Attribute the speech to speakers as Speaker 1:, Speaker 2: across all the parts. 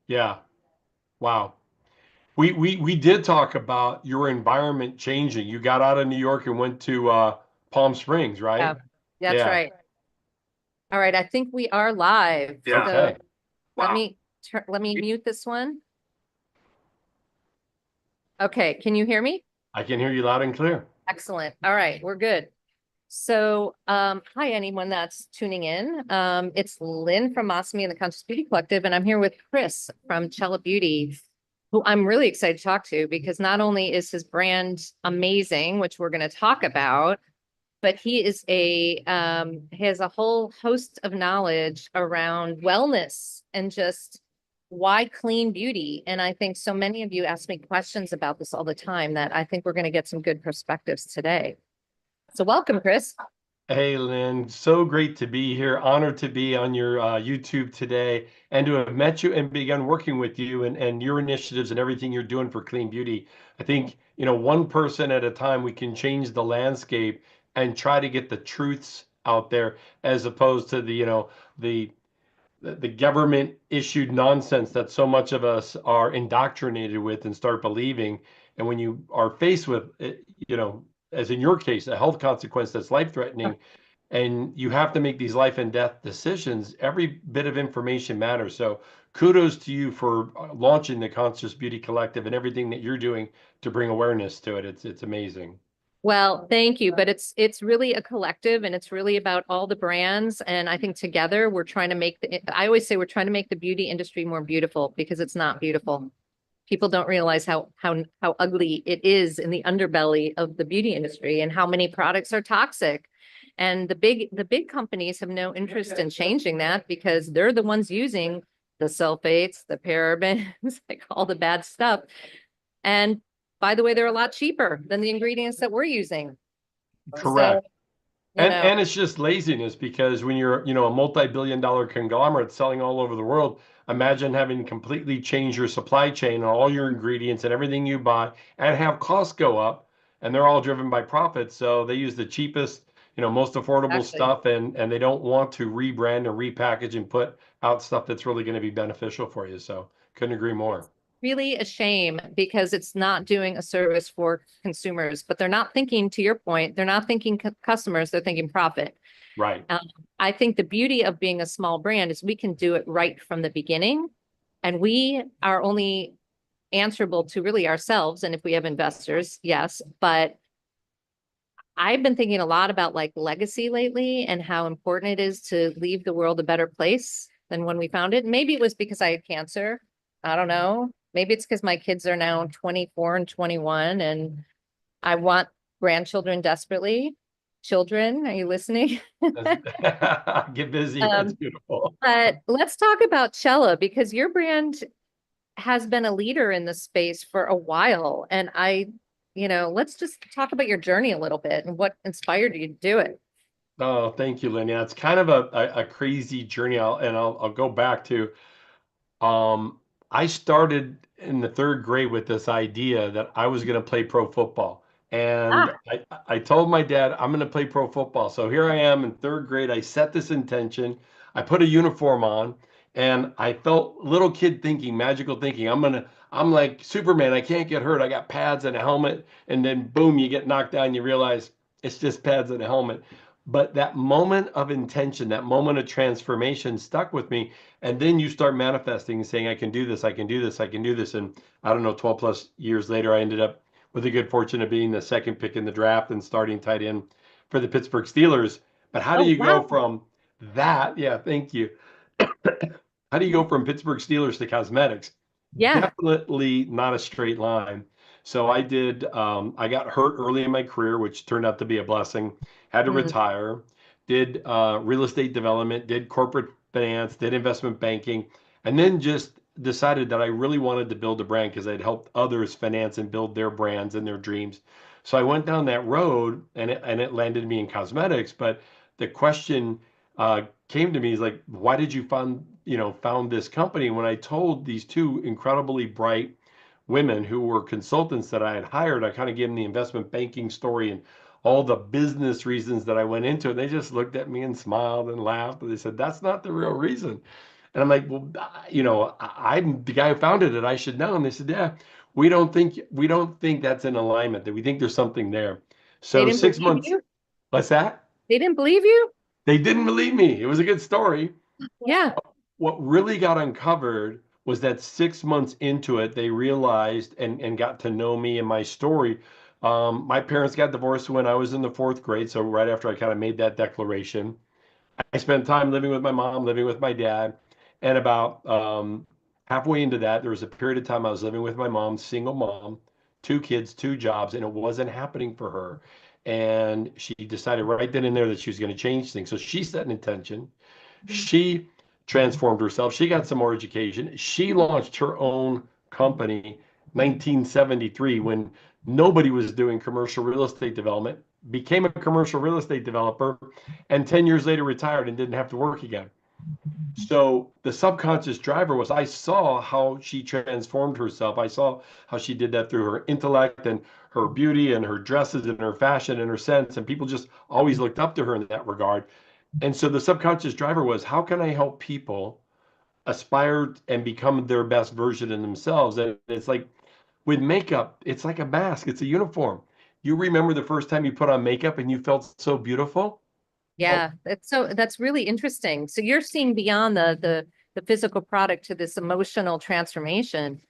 Speaker 1: Yeah. Wow. We did talk about your environment changing. You got out of New York and went to Palm Springs,
Speaker 2: Yeah,
Speaker 1: right?
Speaker 2: that's
Speaker 1: Yeah.
Speaker 2: right. All right, I think we are live.
Speaker 1: Yeah.
Speaker 2: So
Speaker 1: Okay.
Speaker 2: let
Speaker 1: Wow.
Speaker 2: let me mute this one. Okay, can you hear me?
Speaker 1: I can hear you loud and clear.
Speaker 2: Excellent. All right, we're good. So, hi, anyone that's tuning in. It's Lynn from Masami and the Conscious Beauty Collective, and I'm here with Chris from Cella Beauty, who I'm really excited to talk to because not only is his brand amazing, which we're going to talk about, but he has a whole host of knowledge around wellness and just why clean beauty. And I think so many of you ask me questions about this all the time that I think we're going to get some good perspectives today. So welcome, Chris.
Speaker 1: Hey, Lynn, so great to be here. Honored to be on your YouTube today and to have met you and begun working with you and your initiatives and everything you're doing for clean beauty. I think, one person at a time, we can change the landscape and try to get the truths out there as opposed to the the government issued nonsense that so much of us are indoctrinated with and start believing. And when you are faced with, as in your case, a health consequence that's life threatening, and you have to make these life and death decisions, every bit of information matters. So kudos to you for launching the Conscious Beauty Collective and everything that you're doing to bring awareness to it. It's amazing.
Speaker 2: Well, thank you, but it's really a collective and it's really about all the brands and I think together we're trying to make I always say we're trying to make the beauty industry more beautiful because it's not beautiful. People don't realize how ugly it is in the underbelly of the beauty industry and how many products are toxic. And the big companies have no interest in changing that because they're the ones using the sulfates, the parabens, like all the bad stuff. And by the way, they're a lot cheaper than the ingredients that we're using. So,
Speaker 1: Correct.
Speaker 2: you
Speaker 1: And
Speaker 2: know,
Speaker 1: and it's just laziness because when you're, a multi-billion dollar conglomerate selling all over the world, imagine having to completely change your supply chain and all your ingredients and everything you buy and have costs go up, and they're all driven by profits. So they use the cheapest, most affordable
Speaker 2: actually,
Speaker 1: stuff, and they don't want to rebrand and repackage and put out stuff that's really going to be beneficial for you. So couldn't agree more.
Speaker 2: it's really a shame because it's not doing a service for consumers, but they're not thinking, to your point, they're not thinking customers, they're thinking profit.
Speaker 1: Right.
Speaker 2: Um, I think the beauty of being a small brand is we can do it right from the beginning. And we are only answerable to really ourselves. And if we have investors, yes. But I've been thinking a lot about like legacy lately and how important it is to leave the world a better place than when we found it. Maybe it was because I had cancer. I don't know. Maybe it's because my kids are now 24 and 21 and I want grandchildren desperately. Children, are you listening?
Speaker 1: Get busy. That's
Speaker 2: Um,
Speaker 1: beautiful.
Speaker 2: but let's talk about Cella because your brand has been a leader in this space for a while. And let's just talk about your journey a little bit and what inspired you to do it.
Speaker 1: Oh, thank you, Lynn. Yeah, it's kind of a crazy journey. I'll go back to um I started in the third grade with this idea that I was going to play pro football. And
Speaker 2: Ah,
Speaker 1: I told my dad I'm going to play pro football. So here I am in third grade. I set this intention. I put a uniform on and I felt little kid thinking, magical thinking. I'm like Superman. I can't get hurt. I got pads and a helmet. And then boom, you get knocked down. You realize it's just pads and a helmet. But that moment of intention, that moment of transformation stuck with me. And then you start manifesting and saying, I can do this, I can do this, I can do this. And I don't know, 12 plus years later, I ended up with the good fortune of being the second pick in the draft and starting tight end for the Pittsburgh Steelers. But how do
Speaker 2: oh,
Speaker 1: you go
Speaker 2: wow.
Speaker 1: from that? Yeah, thank you. How do you go from Pittsburgh Steelers to cosmetics?
Speaker 2: Yeah.
Speaker 1: Definitely not a straight line. So I got hurt early in my career, which turned out to be a blessing. Had to
Speaker 2: Mm,
Speaker 1: retire, did real estate development, did corporate finance, did investment banking, and then just decided that I really wanted to build a brand because I'd helped others finance and build their brands and their dreams. So I went down that road and it landed me in cosmetics. But the question came to me is like, why did you found this company? When I told these two incredibly bright women who were consultants that I had hired, I kind of gave them the investment banking story and all the business reasons that I went into it. They just looked at me and smiled and laughed. And they said, that's not the real reason. And I'm like, well, I'm the guy who founded it. I should know. And they said, yeah, we don't think that's in alignment, that we think there's something there.
Speaker 2: They
Speaker 1: So
Speaker 2: didn't
Speaker 1: six
Speaker 2: believe
Speaker 1: months,
Speaker 2: you?
Speaker 1: what's that?
Speaker 2: They didn't believe you?
Speaker 1: They didn't believe me. It was a good story.
Speaker 2: Yeah.
Speaker 1: What really got uncovered was that 6 months into it, they realized and got to know me and my story. My parents got divorced when I was in the fourth grade. So right after I kind of made that declaration, I spent time living with my mom, living with my dad. And about halfway into that, there was a period of time I was living with my mom, single mom, two kids, two jobs, and it wasn't happening for her. And she decided right then and there that she was going to change things. So she set an intention. She transformed herself. She got some more education. She launched her own company 1973 when nobody was doing commercial real estate development, became a commercial real estate developer, and 10 years later retired and didn't have to work again. So the subconscious driver was I saw how she transformed herself. I saw how she did that through her intellect and her beauty and her dresses and her fashion and her sense. And people just always looked up to her in that regard. And so the subconscious driver was, how can I help people aspire and become their best version in themselves? And it's like with makeup, it's like a mask, it's a uniform. You remember the first time you put on makeup and you felt so beautiful? Well,
Speaker 2: Yeah. That's really interesting. So you're seeing beyond the physical product to this emotional transformation.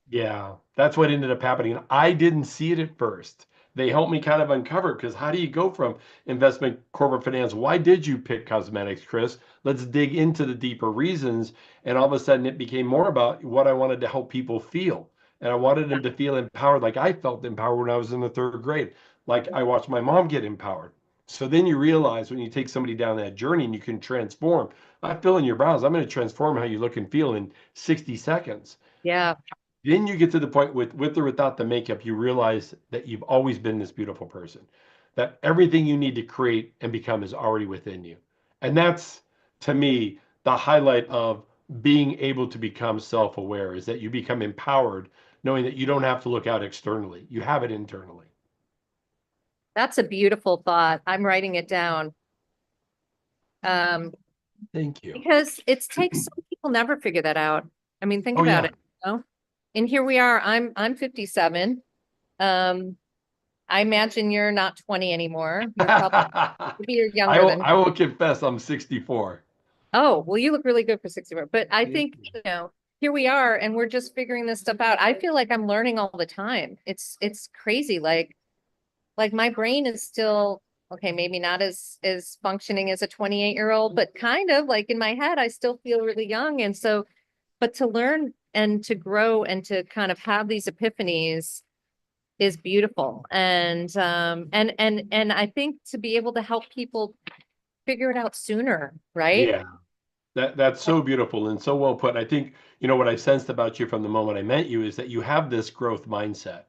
Speaker 1: yeah, that's what ended up happening. I didn't see it at first. They helped me kind of uncover because how do you go from investment corporate finance? Why did you pick cosmetics, Chris? Let's dig into the deeper reasons. And all of a sudden, it became more about what I wanted to help people feel. And I wanted them to feel empowered like I felt empowered when I was in the third grade, like I watched my mom get empowered. So then you realize when you take somebody down that journey and you can transform. I fill in your brows. I'm going to transform how you look and feel in 60 seconds.
Speaker 2: Yeah.
Speaker 1: Then you get to the point with or without the makeup, you realize that you've always been this beautiful person, that everything you need to create and become is already within you. And that's, to me, the highlight of being able to become self aware is that you become empowered, knowing that you don't have to look out externally, you have it internally.
Speaker 2: That's a beautiful thought. I'm writing it down. Um,
Speaker 1: Thank you.
Speaker 2: because it takes some people never figure that out. I mean, think
Speaker 1: Oh,
Speaker 2: about
Speaker 1: yeah.
Speaker 2: it, you know? And here we are. I'm 57. Um, I imagine you're not 20 anymore. You're probably maybe you're younger than me.
Speaker 1: I will confess I'm 64.
Speaker 2: Oh, well, you look really good for 64. But I
Speaker 1: Thank
Speaker 2: think,
Speaker 1: you.
Speaker 2: here we are and we're just figuring this stuff out. I feel like I'm learning all the time. It's crazy. Like my brain is still okay, maybe not as functioning as a 28-year-old, but kind of like in my head, I still feel really young. And so, but to learn and to grow and to kind of have these epiphanies is beautiful. And I think to be able to help people figure it out sooner, right?
Speaker 1: Yeah. That's so beautiful and so well put. I think, what I sensed about you from the moment I met you is that you have this growth mindset.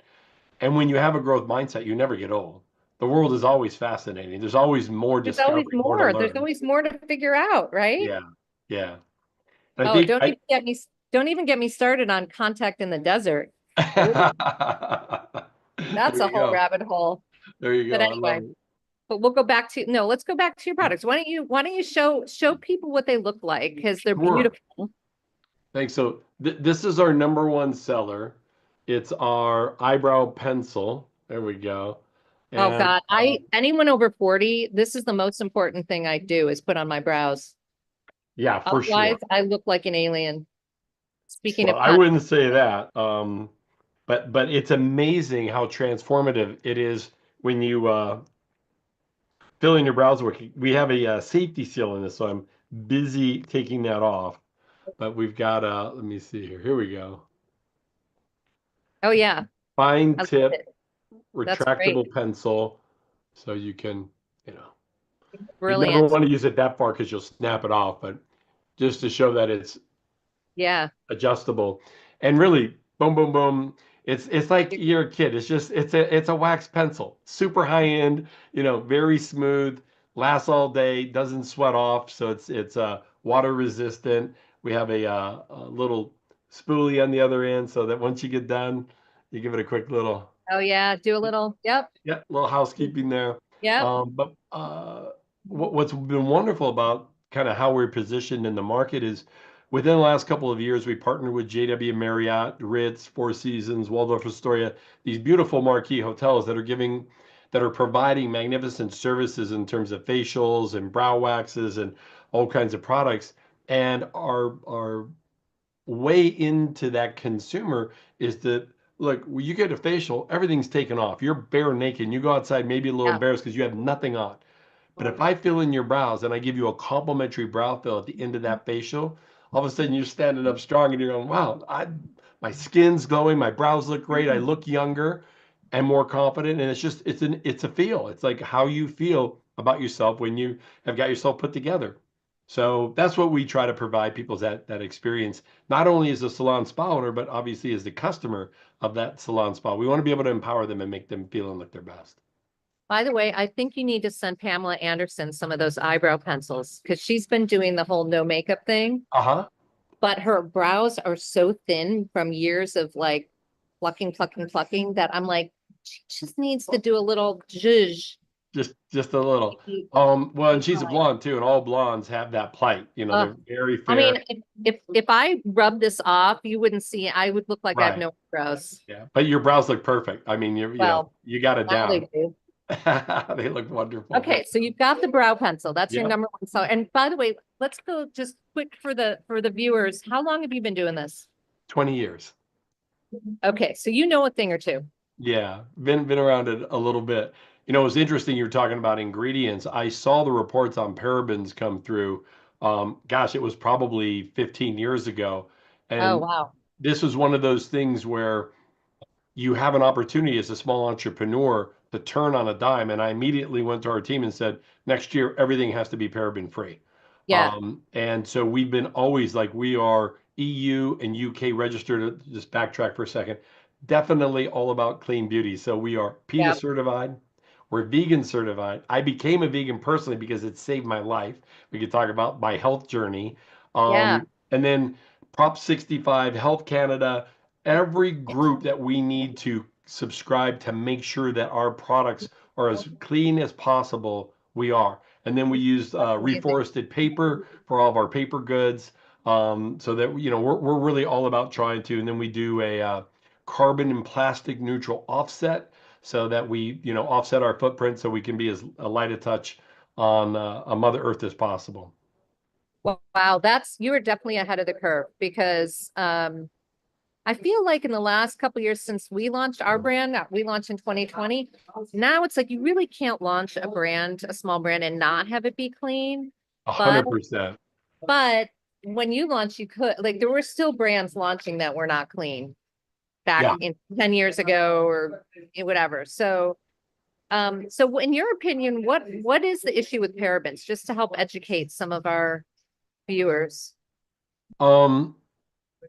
Speaker 1: And when you have a growth mindset, you never get old. The world is always fascinating. There's always more
Speaker 2: There's always
Speaker 1: discovery, more to
Speaker 2: more. There's
Speaker 1: learn.
Speaker 2: always more to figure out, right?
Speaker 1: Yeah. Yeah. And I
Speaker 2: Oh,
Speaker 1: think I
Speaker 2: don't even get me started on contact in the desert. Ooh,
Speaker 1: there
Speaker 2: that's a
Speaker 1: you
Speaker 2: whole
Speaker 1: go.
Speaker 2: rabbit hole.
Speaker 1: There you
Speaker 2: But
Speaker 1: go. I love
Speaker 2: anyway,
Speaker 1: it.
Speaker 2: but we'll go back to no, let's go back to your products. Why don't you show people what they look like because they're
Speaker 1: Sure.
Speaker 2: beautiful.
Speaker 1: Thanks. So this is our number one seller. It's our eyebrow pencil. There we go.
Speaker 2: Oh
Speaker 1: And
Speaker 2: God, I anyone over 40, this is the most important thing I do is put on my brows.
Speaker 1: yeah, for
Speaker 2: Otherwise,
Speaker 1: sure.
Speaker 2: I look like an alien. Speaking
Speaker 1: Well,
Speaker 2: of
Speaker 1: I
Speaker 2: con,
Speaker 1: wouldn't say that. But it's amazing how transformative it is when you fill in your browser work. We have a safety seal in this, so I'm busy taking that off. But we've got let me see here. Here we go.
Speaker 2: oh yeah,
Speaker 1: Fine
Speaker 2: I love
Speaker 1: tip
Speaker 2: it. That's great.
Speaker 1: retractable pencil, so you can, you know, you'd never
Speaker 2: Brilliant.
Speaker 1: want to use it that far because you'll snap it off. But just to show that it's
Speaker 2: Yeah.
Speaker 1: adjustable. And really, boom, boom, boom. It's like you're a kid. It's a wax pencil, super high end, very smooth, lasts all day, doesn't sweat off, so it's water resistant. We have a little spoolie on the other end, so that once you get done, you give it a quick little
Speaker 2: Oh yeah, do a little. Yep.
Speaker 1: yeah, little housekeeping there.
Speaker 2: Yep.
Speaker 1: But what's been wonderful about kind of how we're positioned in the market is within the last couple of years, we partnered with JW Marriott, Ritz, Four Seasons, Waldorf Astoria, these beautiful marquee hotels that are providing magnificent services in terms of facials and brow waxes and all kinds of products. And our way into that consumer is that, look, when you get a facial, everything's taken off. You're bare naked. And you go outside, maybe a little
Speaker 2: Yeah.
Speaker 1: embarrassed because you have nothing on. But if I fill in your brows and I give you a complimentary brow fill at the end of that facial, all of a sudden you're standing up strong and you're going, wow, my skin's glowing, my brows look great, I look younger and more confident. And it's a feel. It's like how you feel about yourself when you have got yourself put together. So that's what we try to provide people, that experience, not only as a salon spa owner, but obviously as the customer of that salon spa. We want to be able to empower them and make them feel and look their best.
Speaker 2: By the way, I think you need to send Pamela Anderson some of those eyebrow pencils because she's been doing the whole no makeup thing,
Speaker 1: Uh-huh.
Speaker 2: but her brows are so thin from years of like plucking that I'm like, she just needs to do a little zhuzh.
Speaker 1: Just a little. Well, and she's a blonde too, and all blondes have that plight.
Speaker 2: Uh,
Speaker 1: They're very
Speaker 2: I
Speaker 1: fair.
Speaker 2: mean, if I rub this off, you wouldn't see, I would look like I have
Speaker 1: Right.
Speaker 2: no eyebrows.
Speaker 1: Yeah. But your brows look perfect. I mean,
Speaker 2: Well,
Speaker 1: you got it
Speaker 2: now
Speaker 1: down.
Speaker 2: they do.
Speaker 1: They look wonderful.
Speaker 2: Okay, so you've got the brow pencil. That's your
Speaker 1: Yep.
Speaker 2: number one. So, and by the way, let's go just quick for the viewers. How long have you been doing this?
Speaker 1: 20 years.
Speaker 2: Okay, so you know a thing or two.
Speaker 1: Yeah. Been around it a little bit. It was interesting you were talking about ingredients. I saw the reports on parabens come through. Gosh, it was probably 15 years ago.
Speaker 2: Oh,
Speaker 1: And
Speaker 2: wow.
Speaker 1: this was one of those things where you have an opportunity as a small entrepreneur to turn on a dime. And I immediately went to our team and said, next year, everything has to be paraben free.
Speaker 2: Yeah,
Speaker 1: And so we've been always like, we are EU and UK registered. Just backtrack for a second. Definitely all about clean beauty. So we are PETA
Speaker 2: yeah,
Speaker 1: certified. We're vegan certified. I became a vegan personally because it saved my life. We could talk about my health journey.
Speaker 2: yeah.
Speaker 1: And then Prop 65, Health Canada, every group that we need to subscribe to make sure that our products are as clean as possible, we are. And then we use
Speaker 2: Amazing.
Speaker 1: reforested paper for all of our paper goods, so that we're really all about trying to. And then we do a carbon and plastic neutral offset, so that we offset our footprint so we can be as light a touch on a Mother Earth as possible.
Speaker 2: Wow, you are definitely ahead of the curve because I feel like in the last couple of years since we launched our brand, we launched in 2020. Now it's like you really can't launch a brand, a small brand, and not have it be clean.
Speaker 1: A
Speaker 2: But
Speaker 1: hundred percent.
Speaker 2: but when you launch, you could like there were still brands launching that were not clean back
Speaker 1: Yeah.
Speaker 2: in 10 years ago or whatever. So in your opinion, what is the issue with parabens? Just to help educate some of our viewers.
Speaker 1: Um,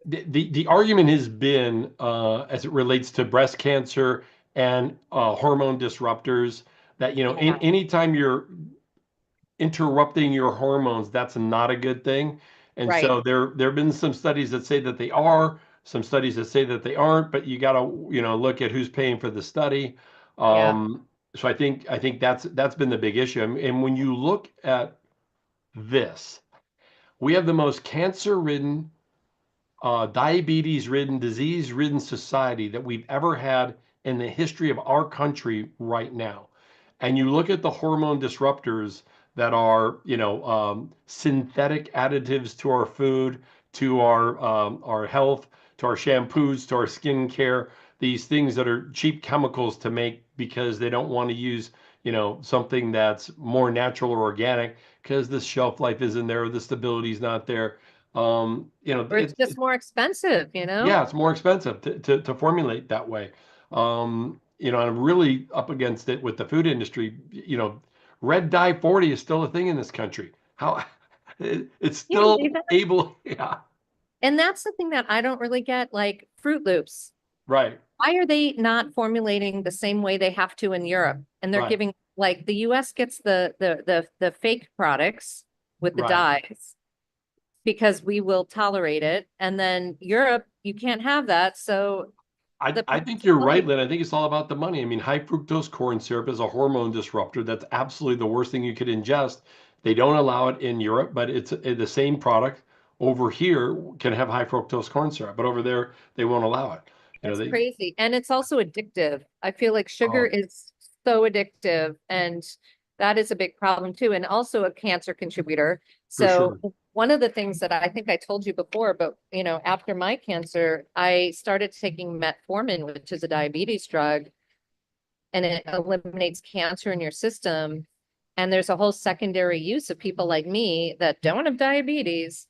Speaker 1: the argument has been, as it relates to breast cancer and hormone disruptors, that
Speaker 2: Yeah,
Speaker 1: anytime you're interrupting your hormones, that's not a good thing. And
Speaker 2: right.
Speaker 1: so there have been some studies that say that they are, some studies that say that they aren't, but you got to look at who's paying for the study.
Speaker 2: Yeah,
Speaker 1: So I think that's been the big issue. And when you look at this, we have the most cancer-ridden, diabetes-ridden, disease-ridden society that we've ever had in the history of our country right now. And you look at the hormone disruptors that are, synthetic additives to our food, to our health, to our shampoos, to our skincare. These things that are cheap chemicals to make because they don't want to use, something that's more natural or organic because the shelf life isn't there, the stability is not there.
Speaker 2: or it's just more expensive, you know?
Speaker 1: Yeah, it's more expensive to formulate that way. I'm really up against it with the food industry. Red dye 40 is still a thing in this country. How it's
Speaker 2: Can you
Speaker 1: still
Speaker 2: believe that?
Speaker 1: able, yeah,
Speaker 2: And that's the thing that I don't really get, like Fruit Loops.
Speaker 1: right,
Speaker 2: Why are they not formulating the same way they have to in Europe? And they're
Speaker 1: right,
Speaker 2: giving like the US gets the fake products with the
Speaker 1: right.
Speaker 2: dyes because we will tolerate it. And then Europe, you can't have that. So
Speaker 1: I,
Speaker 2: the
Speaker 1: I
Speaker 2: price
Speaker 1: think
Speaker 2: of
Speaker 1: you're right,
Speaker 2: money.
Speaker 1: Lynn. I think it's all about the money. I mean, high fructose corn syrup is a hormone disruptor. That's absolutely the worst thing you could ingest. They don't allow it in Europe, but it's the same product over here can have high fructose corn syrup, but over there they won't allow it.
Speaker 2: It's
Speaker 1: They
Speaker 2: crazy. And it's also addictive. I feel like sugar
Speaker 1: oh
Speaker 2: is so addictive, and that is a big problem too, and also a cancer contributor.
Speaker 1: for
Speaker 2: So
Speaker 1: sure.
Speaker 2: one of the things that I think I told you before, but after my cancer, I started taking metformin, which is a diabetes drug, and it eliminates cancer in your system. And there's a whole secondary use of people like me that don't have diabetes,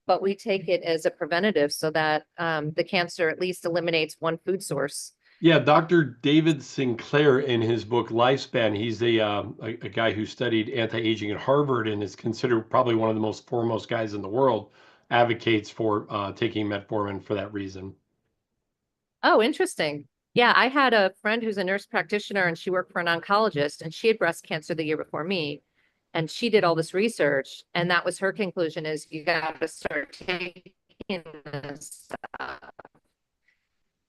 Speaker 2: but we take it as a preventative so that the cancer at least eliminates one food source.
Speaker 1: Yeah, Dr. David Sinclair in his book Lifespan, he's a guy who studied anti-aging at Harvard and is considered probably one of the most foremost guys in the world, advocates for taking metformin for that reason.
Speaker 2: Oh, interesting. Yeah, I had a friend who's a nurse practitioner and she worked for an oncologist, and she had breast cancer the year before me. And she did all this research, and that was her conclusion: is you got to start taking this stuff.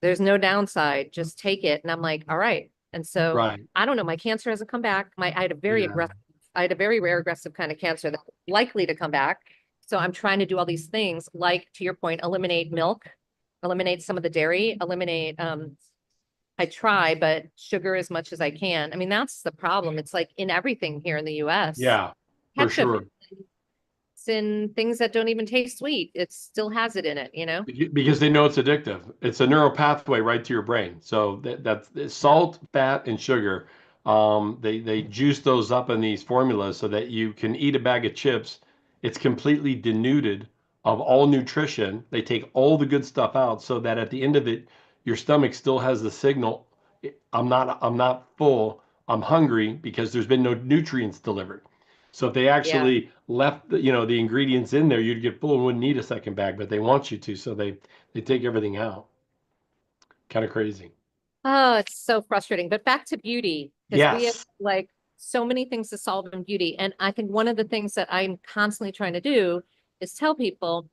Speaker 2: There's no downside, just take it. And I'm like, all right. And so
Speaker 1: Right.
Speaker 2: I don't know, my cancer hasn't come back. I had a very
Speaker 1: Yeah.
Speaker 2: aggressive, I had a very rare aggressive kind of cancer that's likely to come back. So I'm trying to do all these things, like to your point, eliminate milk, eliminate some of the dairy, eliminate I try, but sugar as much as I can. I mean, that's the problem. It's like in everything here in the US.
Speaker 1: Yeah, for
Speaker 2: Ketchup,
Speaker 1: sure.
Speaker 2: it's in things that don't even taste sweet. It still has it in it,
Speaker 1: Because they know it's addictive. It's a neural pathway right to your brain. So that's salt, fat, and sugar. They juice those up in these formulas so that you can eat a bag of chips. It's completely denuded of all nutrition. They take all the good stuff out so that at the end of it, your stomach still has the signal. I'm not full. I'm hungry because there's been no nutrients delivered. So if they
Speaker 2: Yeah.
Speaker 1: actually left the ingredients in there, you'd get full and wouldn't need a second bag, but they want you to, so they take everything out. Kind of crazy.
Speaker 2: Oh, it's so frustrating. But back to beauty, because we have
Speaker 1: Yes.
Speaker 2: like so many things to solve in beauty. And I think one of the things that I'm constantly trying to do is tell people,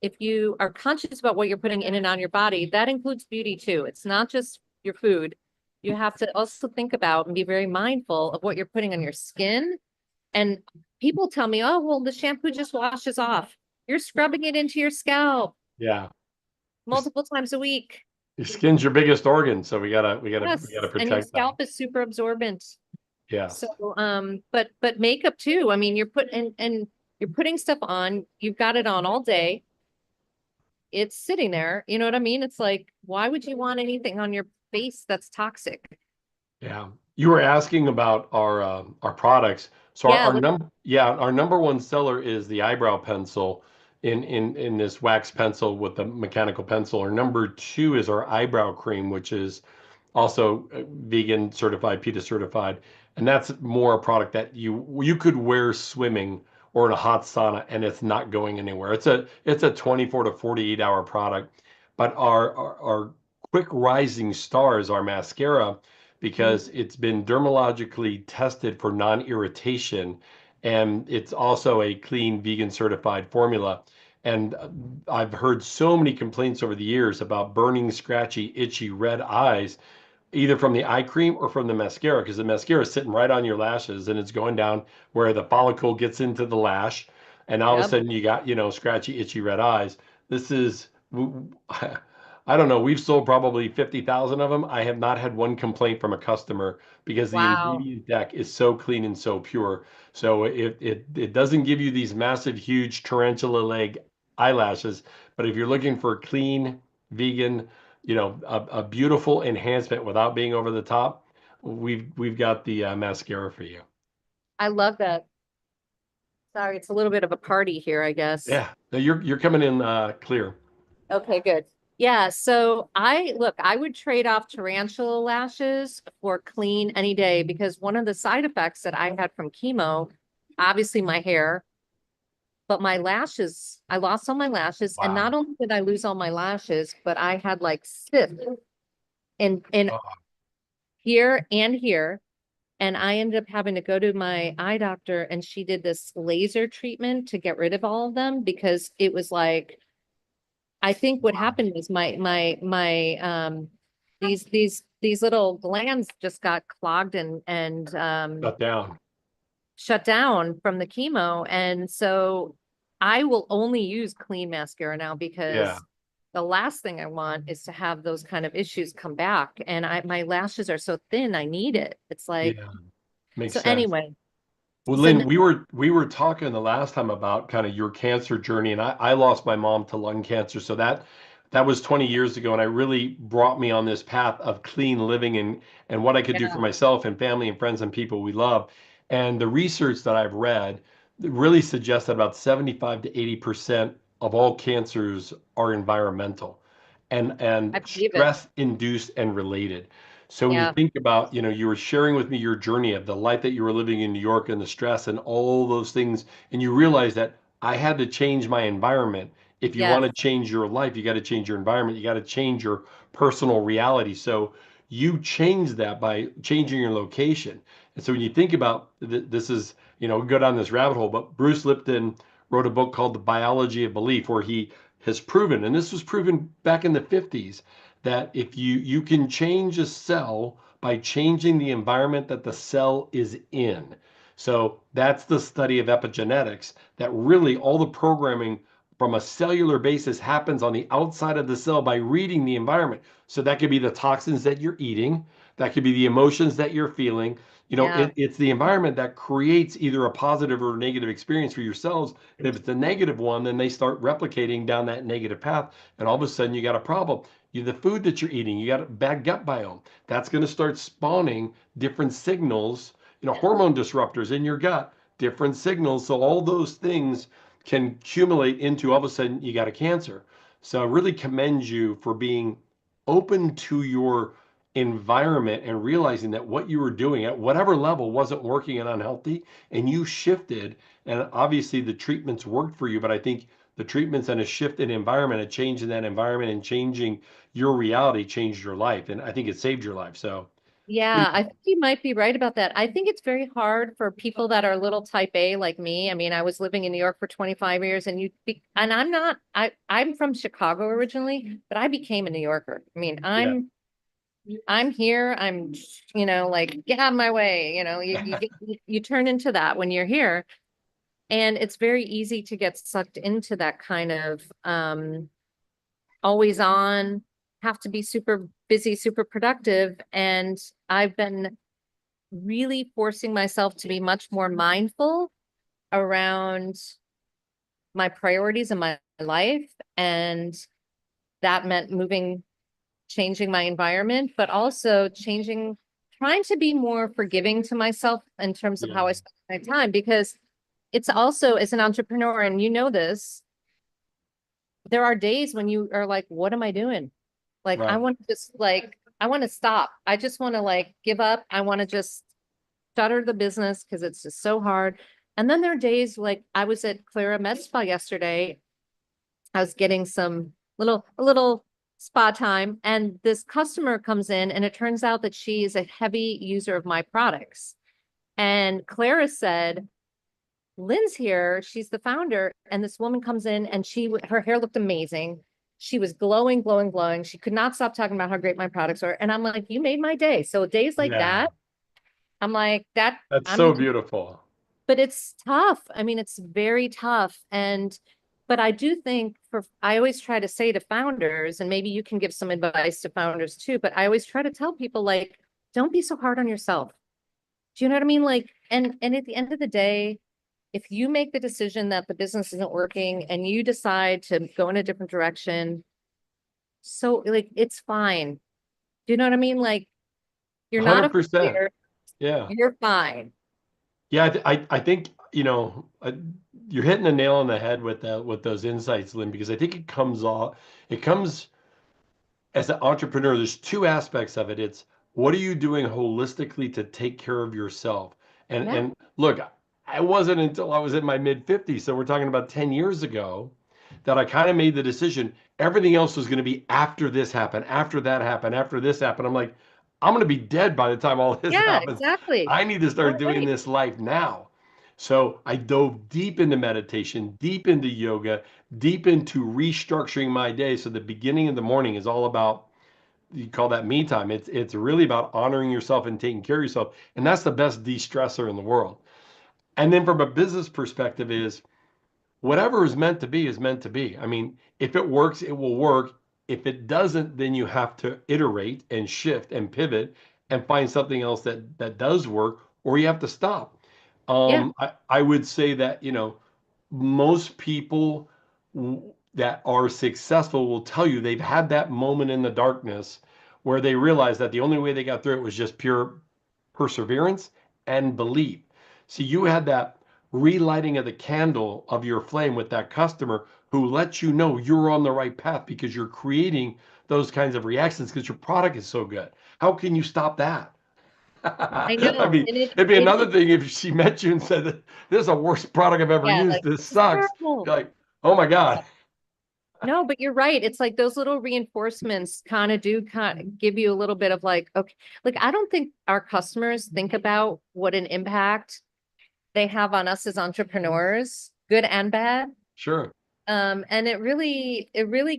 Speaker 2: if you are conscious about what you're putting in and on your body, that includes beauty too. It's not just your food. You have to also think about and be very mindful of what you're putting on your skin. And people tell me, oh, well, the shampoo just washes off. You're scrubbing it into your scalp
Speaker 1: Yeah. Your,
Speaker 2: multiple times a week.
Speaker 1: your skin's your biggest organ, so we gotta
Speaker 2: Yes, and your
Speaker 1: protect that.
Speaker 2: scalp is super absorbent. So,
Speaker 1: Yes.
Speaker 2: but makeup too. I mean, you're putting stuff on. You've got it on all day. It's sitting there. You know what I mean? It's like, why would you want anything on your face that's toxic?
Speaker 1: Yeah. You were asking about our products. So
Speaker 2: Yeah,
Speaker 1: our number one seller is the eyebrow pencil in this wax pencil with the mechanical pencil. Our number two is our eyebrow cream, which is also vegan certified, PETA certified, and that's more a product that you could wear swimming or in a hot sauna and it's not going anywhere. It's a 24 to 48 hour product. But our quick rising star is our mascara
Speaker 2: mm,
Speaker 1: because it's been dermatologically tested for non-irritation, and it's also a clean vegan certified formula. And I've heard so many complaints over the years about burning, scratchy, itchy, red eyes, either from the eye cream or from the mascara, because the mascara is sitting right on your lashes and it's going down where the follicle gets into the lash. And all of a
Speaker 2: yep.
Speaker 1: sudden you got, scratchy, itchy, red eyes. This is, I don't know, we've sold probably 50,000 of them. I have not had one complaint from a customer because the
Speaker 2: Wow.
Speaker 1: ingredient deck is so clean and so pure. So it doesn't give you these massive, huge tarantula leg eyelashes. But if you're looking for clean, vegan, a beautiful enhancement without being over the top, we've got the mascara for you.
Speaker 2: I love that. Sorry, it's a little bit of a party here, I guess.
Speaker 1: Yeah, no, you're coming in clear.
Speaker 2: Okay, good. Yeah, so I would trade off tarantula lashes for clean any day, because one of the side effects that I had from chemo, obviously my hair, but my lashes, I lost all my lashes. And not
Speaker 1: Wow.
Speaker 2: only did I lose all my lashes, but I had like cysts in
Speaker 1: Oh,
Speaker 2: here and here. And I ended up having to go to my eye doctor, and she did this laser treatment to get rid of all of them, because it was like, I think what
Speaker 1: wow.
Speaker 2: happened was these little glands just got clogged and
Speaker 1: Shut down.
Speaker 2: shut down from the chemo. And so I will only use clean mascara now
Speaker 1: Yeah.
Speaker 2: because the last thing I want is to have those kind of issues come back. And my lashes are so thin, I need it. It's like,
Speaker 1: Yeah. Makes
Speaker 2: so
Speaker 1: sense.
Speaker 2: anyway,
Speaker 1: Well,
Speaker 2: so
Speaker 1: Lynn, we were talking the last time about kind of your cancer journey, and I lost my mom to lung cancer, so that was 20 years ago, and I really brought me on this path of clean living and what I could do for
Speaker 2: yeah,
Speaker 1: myself and family and friends and people we love. And the research that I've read really suggests that about 75 to 80% of all cancers are environmental and
Speaker 2: I believe it.
Speaker 1: stress induced and related. So when you
Speaker 2: Yeah,
Speaker 1: think about, you were sharing with me your journey of the life that you were living in New York and the stress and all those things, and you realize that I had to change my environment. If you want
Speaker 2: yes,
Speaker 1: to change your life, you got to change your environment. You got to change your personal reality. So you change that by changing your location. And so when you think about this is, we go down this rabbit hole, but Bruce Lipton wrote a book called The Biology of Belief, where he has proven, and this was proven back in the 50s, that if you can change a cell by changing the environment that the cell is in. So that's the study of epigenetics, that really all the programming from a cellular basis happens on the outside of the cell by reading the environment. So that could be the toxins that you're eating, that could be the emotions that you're feeling.
Speaker 2: yeah,
Speaker 1: It's the environment that creates either a positive or negative experience for your cells. And if it's a negative one, then they start replicating down that negative path. And all of a sudden, you got a problem. The food that you're eating, you got a bad gut biome. That's going to start spawning different signals, hormone disruptors in your gut, different signals. So all those things can accumulate into all of a sudden you got a cancer. So I really commend you for being open to your environment and realizing that what you were doing at whatever level wasn't working and unhealthy, and you shifted. And obviously the treatments worked for you, but I think the treatments and a shift in environment, a change in that environment and changing your reality changed your life. And I think it saved your life. So please.
Speaker 2: yeah. I think you might be right about that. I think it's very hard for people that are a little type A like me. I mean, I was living in New York for 25 years and and I'm not, I'm from Chicago originally, but I became a New Yorker. I mean,
Speaker 1: Yeah.
Speaker 2: I'm here. Like, get out of my way. You turn into that when you're here. And it's very easy to get sucked into that kind of always on, have to be super busy, super productive. And I've been really forcing myself to be much more mindful around my priorities in my life. And that meant changing my environment, but also trying to be more forgiving to myself in terms of
Speaker 1: Yeah.
Speaker 2: how I spend my time, because it's also as an entrepreneur, and you know this, there are days when you are like, what am I doing? Like, I
Speaker 1: Right.
Speaker 2: want to just I want to stop. I just want to give up. I want to just shutter the business because it's just so hard. And then there are days like I was at Clara Med Spa yesterday. I was getting a little spa time, and this customer comes in, and it turns out that she is a heavy user of my products. And Clara said, Lynn's here. She's the founder. And this woman comes in and her hair looked amazing. She was glowing, glowing, glowing. She could not stop talking about how great my products are. And I'm like, you made my day. So days like
Speaker 1: Yeah.
Speaker 2: that, I'm like,
Speaker 1: That's
Speaker 2: I'm,
Speaker 1: so beautiful.
Speaker 2: but it's tough. I mean, it's very tough. But I do think I always try to say to founders, and maybe you can give some advice to founders too, but I always try to tell people, don't be so hard on yourself. Do you know what I mean? And at the end of the day, if you make the decision that the business isn't working and you decide to go in a different direction, so it's fine. Do you know what I mean? You're not a
Speaker 1: 100%.
Speaker 2: failure.
Speaker 1: Yeah.
Speaker 2: You're fine.
Speaker 1: Yeah, I think, you're hitting the nail on the head with those insights, Lynn, because I think it comes as an entrepreneur, there's two aspects of it. It's what are you doing holistically to take care of yourself? And
Speaker 2: Yeah.
Speaker 1: and look, I wasn't until I was in my mid 50s, so we're talking about 10 years ago, that I kind of made the decision everything else was going to be after this happened, after that happened, after this happened. I'm like, I'm going to be dead by the time all this
Speaker 2: Yeah,
Speaker 1: happens.
Speaker 2: exactly.
Speaker 1: I need to start
Speaker 2: You're
Speaker 1: doing
Speaker 2: right.
Speaker 1: this life now. So I dove deep into meditation, deep into yoga, deep into restructuring my day. So the beginning of the morning is all about, you call that me time. It's really about honoring yourself and taking care of yourself. And that's the best de-stressor in the world. And then from a business perspective is whatever is meant to be is meant to be. I mean, if it works, it will work. If it doesn't, then you have to iterate and shift and pivot and find something else that does work, or you have to stop.
Speaker 2: Yeah,
Speaker 1: I would say that, most people that are successful will tell you they've had that moment in the darkness where they realized that the only way they got through it was just pure perseverance and belief. See, you had that relighting of the candle of your flame with that customer who lets you know you're on the right path because you're creating those kinds of reactions because your product is so good. How can you stop that?
Speaker 2: I
Speaker 1: I
Speaker 2: know.
Speaker 1: mean,
Speaker 2: And
Speaker 1: it'd be another thing if she met you and said, "This is the worst product I've ever
Speaker 2: yeah,
Speaker 1: used.
Speaker 2: like
Speaker 1: This
Speaker 2: this is
Speaker 1: sucks."
Speaker 2: terrible.
Speaker 1: You're like, "Oh my God."
Speaker 2: No, but you're right. It's like those little reinforcements kind of do kind of give you a little bit of like, okay, like I don't think our customers think about what an impact they have on us as entrepreneurs, good and bad.
Speaker 1: Sure.
Speaker 2: And it really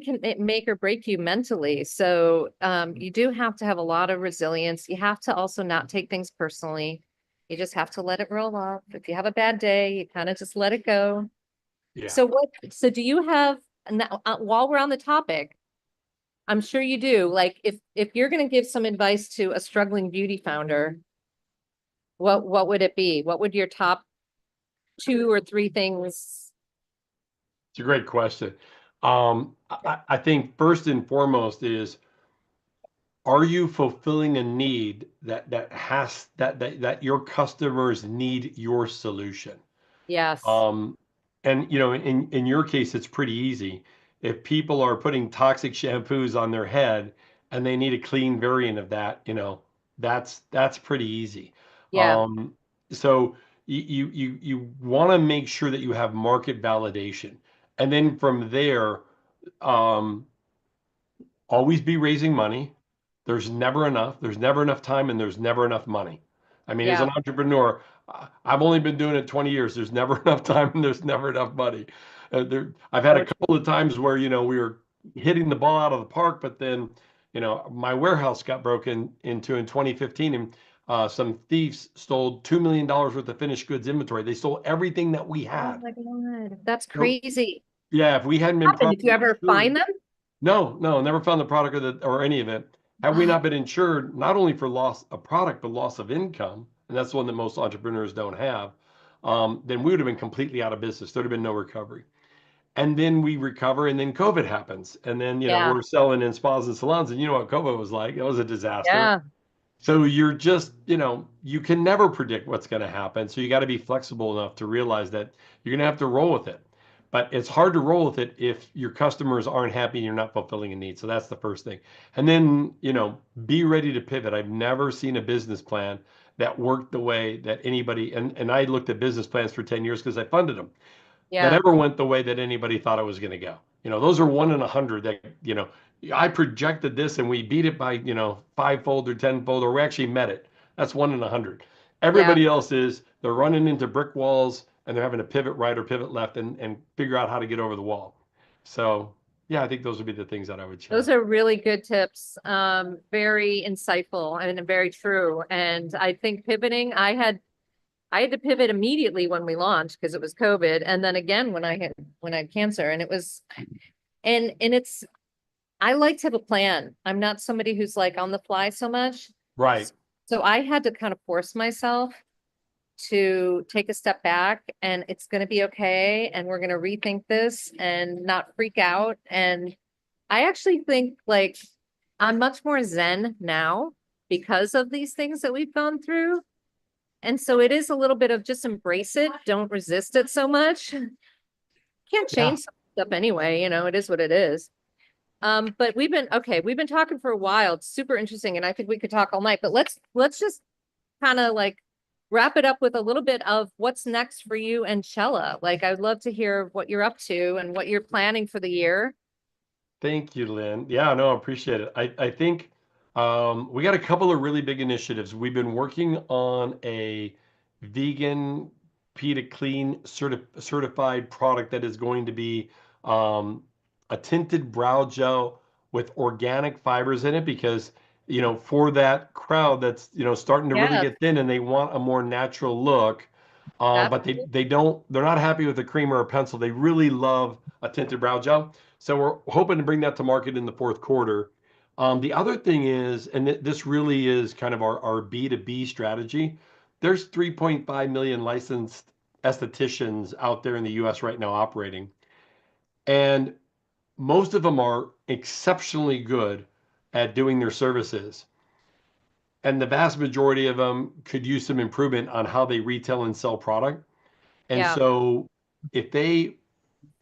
Speaker 2: can make or break you mentally. So you do have to have a lot of resilience. You have to also not take things personally. You just have to let it roll off. If you have a bad day, you kind of just let it go.
Speaker 1: Yeah.
Speaker 2: So do you have, now, while we're on the topic, I'm sure you do, like if you're going to give some advice to a struggling beauty founder, what would it be? What would your top two or three things?
Speaker 1: It's a great question. I think first and foremost is, are you fulfilling a need that your customers need your solution?
Speaker 2: Yes.
Speaker 1: Um, and in your case, it's pretty easy. If people are putting toxic shampoos on their head and they need a clean variant of that, that's pretty easy.
Speaker 2: Yeah.
Speaker 1: Um, so you want to make sure that you have market validation, and then from there, um, always be raising money. There's never enough. There's never enough time and there's never enough money. I mean, as
Speaker 2: Yeah.
Speaker 1: an entrepreneur, I've only been doing it 20 years. There's never enough time and there's never enough money. I've had a
Speaker 2: So
Speaker 1: couple of times where, we were hitting the ball out of the park, but then, my warehouse got broken into in 2015 and some thieves stole $2 million worth of finished goods inventory. They stole everything that we
Speaker 2: oh
Speaker 1: had.
Speaker 2: my God, that's
Speaker 1: So,
Speaker 2: crazy.
Speaker 1: yeah, if we hadn't been
Speaker 2: Happened? Did you
Speaker 1: properly
Speaker 2: ever
Speaker 1: insured,
Speaker 2: find them?
Speaker 1: no, no, never found the product or any of it. Had we not been insured, not only for loss of product, but loss of income, and that's one that most entrepreneurs don't have, then we would have been completely out of business. There'd have been no recovery. And then we recover, and then COVID happens. And then,
Speaker 2: Yeah.
Speaker 1: we're selling in spas and salons, and you know what COVID was like. It was a disaster.
Speaker 2: Yeah.
Speaker 1: So you're just, you can never predict what's going to happen. So you got to be flexible enough to realize that you're going to have to roll with it. But it's hard to roll with it if your customers aren't happy and you're not fulfilling a need. So that's the first thing. And then, be ready to pivot. I've never seen a business plan that worked the way that anybody, and I looked at business plans for 10 years because I funded them, that
Speaker 2: Yeah.
Speaker 1: ever went the way that anybody thought it was going to go. Those are 1 in 100 that, I projected this and we beat it by, fivefold or tenfold, or we actually met it. That's 1 in 100.
Speaker 2: Yeah.
Speaker 1: Everybody else is they're running into brick walls and they're having to pivot right or pivot left and figure out how to get over the wall. So, yeah, I think those would be the things that I would
Speaker 2: Those
Speaker 1: share.
Speaker 2: are really good tips. Very insightful and very true. And I think pivoting, I had to pivot immediately when we launched because it was COVID. And then again when I had cancer. And it was and it's I like to have a plan. I'm not somebody who's like on the fly so much.
Speaker 1: Right.
Speaker 2: So I had to kind of force myself to take a step back and it's going to be okay. And we're going to rethink this and not freak out. And I actually think like I'm much more zen now because of these things that we've gone through. And so it is a little bit of just embrace it. Don't resist it so much. Can't
Speaker 1: Yeah.
Speaker 2: change stuff anyway. It is what it is. But we've been talking for a while. It's super interesting, and I think we could talk all night. But let's just kind of like wrap it up with a little bit of what's next for you and Chella. Like I'd love to hear what you're up to and what you're planning for the year.
Speaker 1: Thank you, Lynn. Yeah, no, I appreciate it. I think we got a couple of really big initiatives. We've been working on a vegan PETA Clean certified product that is going to be um, a tinted brow gel with organic fibers in it because, for that crowd that's, starting to really
Speaker 2: Yeah.
Speaker 1: get thin and they want a more natural look. But they're not happy with a cream or a pencil. They really love a tinted brow gel. So we're hoping to bring that to market in the fourth quarter. The other thing is, and this really is kind of our B2B strategy. There's 3.5 million licensed estheticians out there in the US right now operating. And most of them are exceptionally good at doing their services. And the vast majority of them could use some improvement on how they retail and sell product. And
Speaker 2: Yeah,
Speaker 1: so if they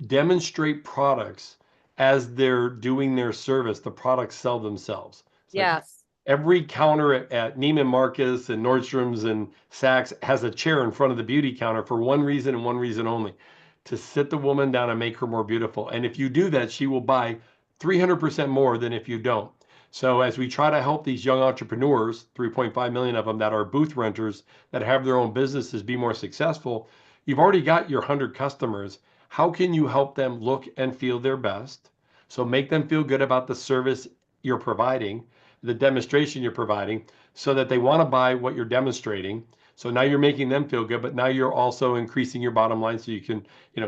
Speaker 1: demonstrate products as they're doing their service, the products sell themselves. It's like
Speaker 2: yes.
Speaker 1: every counter at Neiman Marcus and Nordstrom's and Saks has a chair in front of the beauty counter for one reason and one reason only, to sit the woman down and make her more beautiful. And if you do that, she will buy 300% more than if you don't. So as we try to help these young entrepreneurs, 3.5 million of them that are booth renters that have their own businesses be more successful, you've already got your 100 customers. How can you help them look and feel their best? So make them feel good about the service you're providing, the demonstration you're providing, so that they want to buy what you're demonstrating. So now you're making them feel good, but now you're also increasing your bottom line so you can,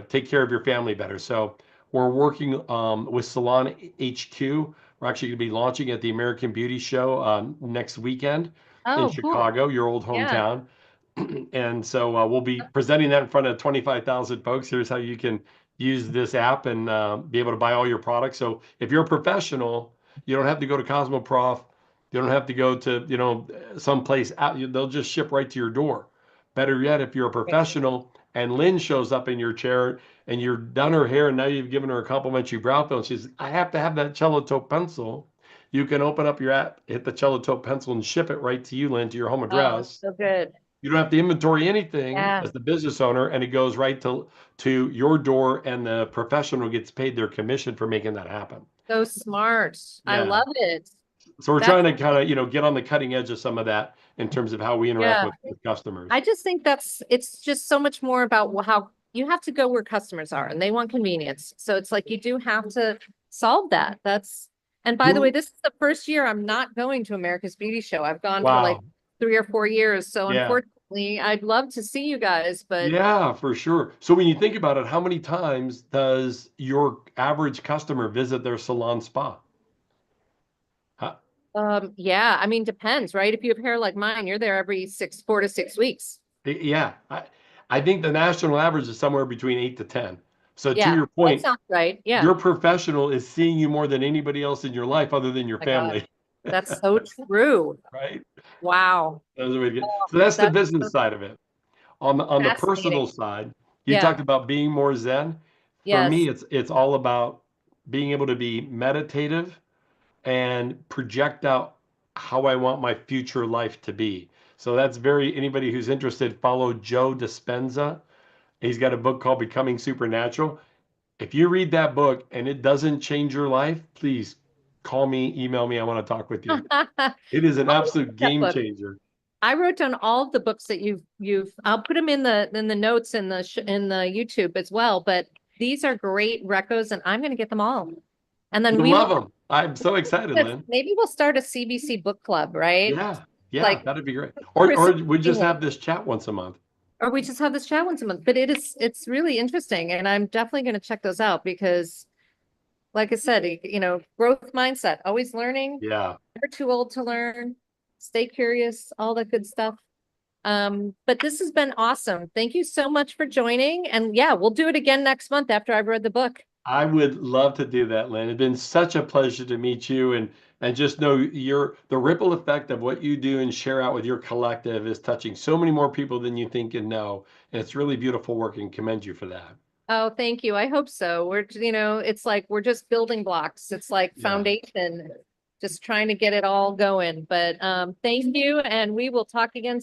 Speaker 1: take care of your family better. So we're working with Salon HQ. We're actually going to be launching at the American Beauty Show next weekend in
Speaker 2: Oh, cool.
Speaker 1: Chicago, your old
Speaker 2: Yeah.
Speaker 1: hometown. And so we'll be presenting that in front of 25,000 folks. Here's how you can use this app and be able to buy all your products. So if you're a professional, you don't have to go to Cosmoprof. You don't have to go to, someplace out. They'll just ship right to your door. Better yet, if you're a professional and Lynn shows up in your chair and you've done her hair and now you've given her a complimentary brow fill and she's, I have to have that cello taupe pencil. You can open up your app, hit the cello taupe pencil and ship it right to you, Lynn, to your home
Speaker 2: Oh,
Speaker 1: address.
Speaker 2: so good.
Speaker 1: You don't have to inventory anything
Speaker 2: Yeah.
Speaker 1: as the business owner, and it goes right to your door, and the professional gets paid their commission for making that happen.
Speaker 2: So smart. I
Speaker 1: Yeah.
Speaker 2: love it.
Speaker 1: So we're
Speaker 2: That's,
Speaker 1: trying to kind of, get on the cutting edge of some of that in terms of how we interact
Speaker 2: yeah.
Speaker 1: with customers.
Speaker 2: I just think it's just so much more about how you have to go where customers are and they want convenience. So it's like you do have to solve that. And by the way,
Speaker 1: Who?
Speaker 2: this is the first year I'm not going to America's Beauty Show. I've gone for like
Speaker 1: Wow.
Speaker 2: 3 or 4 years. So
Speaker 1: Yeah.
Speaker 2: unfortunately, I'd love to see you guys, but
Speaker 1: Yeah, for sure. So when you think about it, how many times does your average customer visit their salon spa? Huh?
Speaker 2: yeah, I mean, depends, right? If you have hair like mine, you're there every 4 to 6 weeks.
Speaker 1: Yeah. I think the national average is somewhere between 8 to 10. So to
Speaker 2: Yeah,
Speaker 1: your
Speaker 2: that
Speaker 1: point,
Speaker 2: sounds right. Yeah.
Speaker 1: your professional is seeing you more than anybody else in your life other than your
Speaker 2: My God,
Speaker 1: family,
Speaker 2: that's so true.
Speaker 1: right?
Speaker 2: Wow.
Speaker 1: That's the way to get.
Speaker 2: Oh,
Speaker 1: So that's the
Speaker 2: that's
Speaker 1: business
Speaker 2: so
Speaker 1: side of it. On the
Speaker 2: fascinating.
Speaker 1: personal side, you
Speaker 2: Yeah.
Speaker 1: talked about being more zen. For
Speaker 2: Yes.
Speaker 1: me, it's all about being able to be meditative and project out how I want my future life to be. So that's very anybody who's interested, follow Joe Dispenza. He's got a book called Becoming Supernatural. If you read that book and it doesn't change your life, please call me, email me. I want to talk with you.
Speaker 2: I'll
Speaker 1: It is an
Speaker 2: read
Speaker 1: absolute
Speaker 2: that
Speaker 1: game
Speaker 2: book.
Speaker 1: changer.
Speaker 2: I wrote down all of the books that I'll put them in the notes in the YouTube as well, but these are great recos and I'm going to get them all. And then
Speaker 1: You'll
Speaker 2: we will,
Speaker 1: love them. I'm so excited, Lynn.
Speaker 2: maybe we'll start a CBC book club, right?
Speaker 1: Yeah, yeah,
Speaker 2: Like
Speaker 1: that'd be great.
Speaker 2: Chris,
Speaker 1: Or we just have this chat once a month.
Speaker 2: or we just have this chat once a month, but it's really interesting. And I'm definitely going to check those out because like I said, growth mindset, always learning,
Speaker 1: Yeah.
Speaker 2: never too old to learn, stay curious, all that good stuff. But this has been awesome. Thank you so much for joining. And yeah, we'll do it again next month after I've read the book.
Speaker 1: I would love to do that, Lynn. It's been such a pleasure to meet you and just know the ripple effect of what you do and share out with your collective is touching so many more people than you think and know. And it's really beautiful work and commend you for that.
Speaker 2: Oh, thank you. I hope so. It's like we're just building blocks. It's like
Speaker 1: Yeah.
Speaker 2: foundation, just trying to get it all going. But thank you, and we will talk again